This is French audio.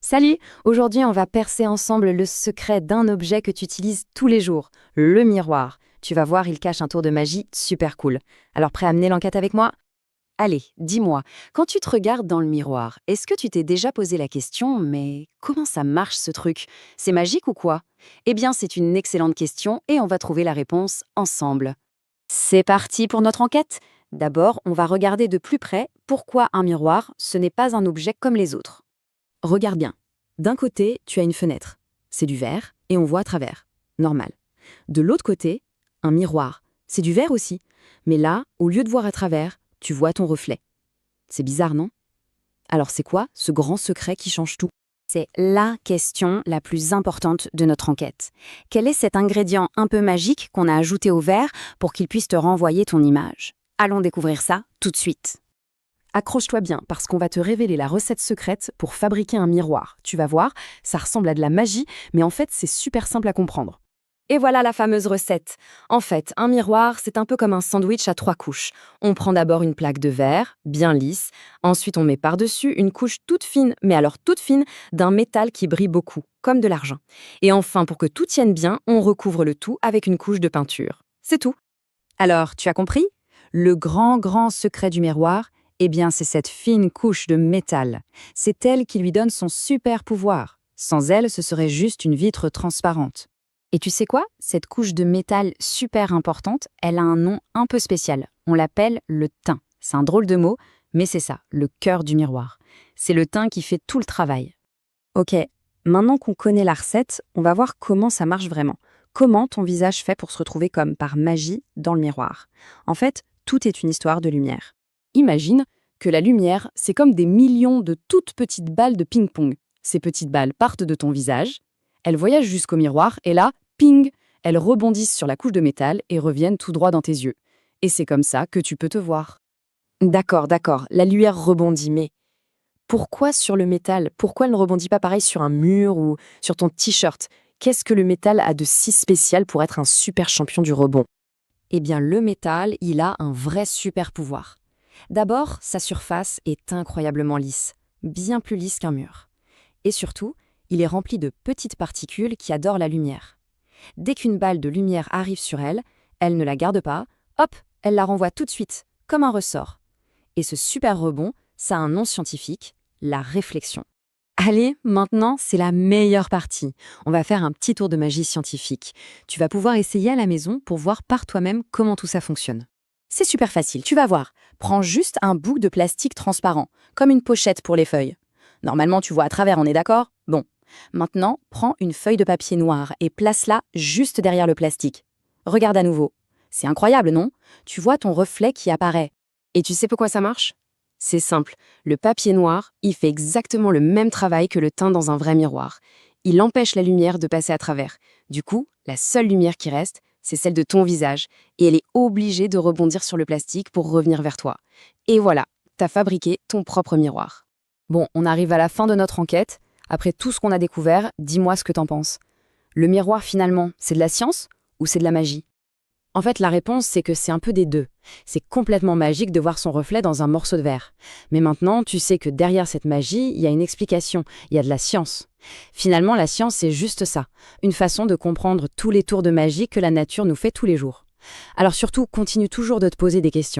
Salut! Aujourd'hui, on va percer ensemble le secret d'un objet que tu utilises tous les jours, le miroir. Tu vas voir, il cache un tour de magie super cool. Alors, prêt à mener l'enquête avec moi? Allez, dis-moi, quand tu te regardes dans le miroir, est-ce que tu t'es déjà posé la question, mais comment ça marche ce truc? C'est magique ou quoi? Eh bien, c'est une excellente question et on va trouver la réponse ensemble. C'est parti pour notre enquête. D'abord, on va regarder de plus près pourquoi un miroir, ce n'est pas un objet comme les autres. Regarde bien. D'un côté, tu as une fenêtre. C'est du verre et on voit à travers. Normal. De l'autre côté, un miroir. C'est du verre aussi. Mais là, au lieu de voir à travers, tu vois ton reflet. C'est bizarre, non? Alors c'est quoi ce grand secret qui change tout? C'est la question la plus importante de notre enquête. Quel est cet ingrédient un peu magique qu'on a ajouté au verre pour qu'il puisse te renvoyer ton image? Allons découvrir ça tout de suite. Accroche-toi bien parce qu'on va te révéler la recette secrète pour fabriquer un miroir. Tu vas voir, ça ressemble à de la magie, mais en fait c'est super simple à comprendre. Et voilà la fameuse recette. En fait, un miroir, c'est un peu comme un sandwich à 3 couches. On prend d'abord une plaque de verre, bien lisse. Ensuite, on met par-dessus une couche toute fine, mais alors toute fine, d'un métal qui brille beaucoup, comme de l'argent. Et enfin, pour que tout tienne bien, on recouvre le tout avec une couche de peinture. C'est tout. Alors, tu as compris? Le grand secret du miroir, eh bien, c'est cette fine couche de métal. C'est elle qui lui donne son super pouvoir. Sans elle, ce serait juste une vitre transparente. Et tu sais quoi? Cette couche de métal super importante, elle a un nom un peu spécial. On l'appelle le tain. C'est un drôle de mot, mais c'est ça, le cœur du miroir. C'est le tain qui fait tout le travail. Ok, maintenant qu'on connaît la recette, on va voir comment ça marche vraiment. Comment ton visage fait pour se retrouver comme par magie dans le miroir. En fait, tout est une histoire de lumière. Imagine que la lumière, c'est comme des millions de toutes petites balles de ping-pong. Ces petites balles partent de ton visage, elles voyagent jusqu'au miroir et là, ping, elles rebondissent sur la couche de métal et reviennent tout droit dans tes yeux. Et c'est comme ça que tu peux te voir. D'accord, la lumière rebondit, mais pourquoi sur le métal? Pourquoi elle ne rebondit pas pareil sur un mur ou sur ton t-shirt? Qu'est-ce que le métal a de si spécial pour être un super champion du rebond? Eh bien, le métal, il a un vrai super pouvoir. D'abord, sa surface est incroyablement lisse, bien plus lisse qu'un mur. Et surtout, il est rempli de petites particules qui adorent la lumière. Dès qu'une balle de lumière arrive sur elle, elle ne la garde pas, hop, elle la renvoie tout de suite, comme un ressort. Et ce super rebond, ça a un nom scientifique, la réflexion. Allez, maintenant, c'est la meilleure partie. On va faire un petit tour de magie scientifique. Tu vas pouvoir essayer à la maison pour voir par toi-même comment tout ça fonctionne. C'est super facile, tu vas voir. Prends juste un bout de plastique transparent, comme une pochette pour les feuilles. Normalement, tu vois à travers, on est d'accord? Bon. Maintenant, prends une feuille de papier noir et place-la juste derrière le plastique. Regarde à nouveau. C'est incroyable, non? Tu vois ton reflet qui apparaît. Et tu sais pourquoi ça marche? C'est simple. Le papier noir, il fait exactement le même travail que le teint dans un vrai miroir. Il empêche la lumière de passer à travers. Du coup, la seule lumière qui reste, c'est celle de ton visage, et elle est obligée de rebondir sur le plastique pour revenir vers toi. Et voilà, t'as fabriqué ton propre miroir. Bon, on arrive à la fin de notre enquête. Après tout ce qu'on a découvert, dis-moi ce que t'en penses. Le miroir, finalement, c'est de la science ou c'est de la magie? En fait, la réponse, c'est que c'est un peu des deux. C'est complètement magique de voir son reflet dans un morceau de verre. Mais maintenant, tu sais que derrière cette magie, il y a une explication, il y a de la science. Finalement, la science, c'est juste ça, une façon de comprendre tous les tours de magie que la nature nous fait tous les jours. Alors surtout, continue toujours de te poser des questions.